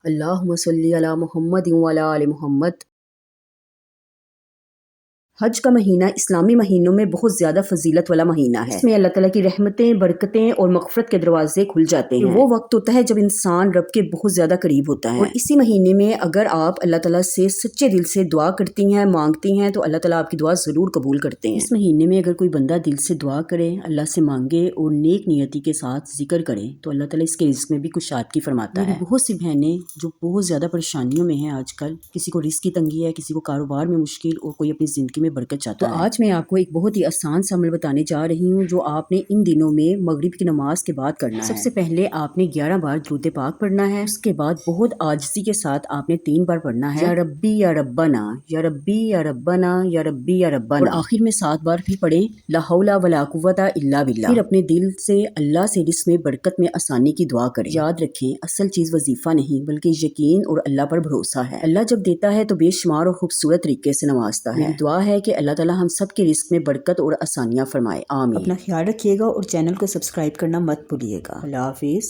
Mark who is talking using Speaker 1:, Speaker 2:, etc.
Speaker 1: اللہم صلی علی محمد و علی آل محمد۔ حج کا مہینہ اسلامی مہینوں میں بہت زیادہ فضیلت والا مہینہ ہے۔ اس میں اللہ تعالیٰ کی رحمتیں، برکتیں اور مغفرت کے دروازے کھل جاتے ہیں۔ وہ وقت ہوتا ہے جب انسان رب کے بہت زیادہ قریب ہوتا ہے، اور اسی مہینے میں اگر آپ اللہ تعالیٰ سے سچے دل سے دعا کرتی ہیں، مانگتی ہیں، تو اللہ تعالیٰ آپ کی دعا ضرور قبول کرتے ہیں۔ اس مہینے میں اگر کوئی بندہ دل سے دعا کرے، اللہ سے مانگے اور نیک نیتی کے ساتھ ذکر کرے تو اللہ تعالیٰ اس کے رزق میں بھی کشادگی فرماتا ہے۔ بہت سی بہنیں جو بہت زیادہ پریشانیوں میں ہیں آج کل، کسی کو رزق کی تنگی ہے، کسی کو کاروبار میں مشکل، اور کوئی اپنی زندگی میں برکت چاہتا ہے، تو آج میں آپ کو ایک بہت ہی آسان سا عمل بتانے جا رہی ہوں جو آپ نے ان دنوں میں مغرب کی نماز کے بعد کرنا ہے۔ سب سے پہلے آپ نے 11 بار درود پاک پڑھنا ہے۔ اس کے بعد بہت عاجزی کے ساتھ آپ نے 3 بار پڑھنا ہے، یا ربی یا ربنا، یا ربی یا ربنا، یا ربی یا ربنا، اور آخر میں 7 بار بھی پڑھیں لا حول ولا قوت الا باللہ۔ پھر اپنے دل سے اللہ سے رزق میں برکت میں آسانی کی دعا کریں۔ یاد رکھیں اصل چیز وظیفہ نہیں بلکہ یقین اور اللہ پر بھروسہ ہے۔ اللہ جب دیتا ہے تو بے شمار اور خوبصورت طریقے سے نوازتا ہے۔ میری دعا ہے کہ اللہ تعالیٰ ہم سب کے رزق میں برکت اور آسانیاں فرمائے، آمین۔ اپنا خیال رکھیے گا اور چینل کو سبسکرائب کرنا مت بھولیے گا۔ اللہ حافظ۔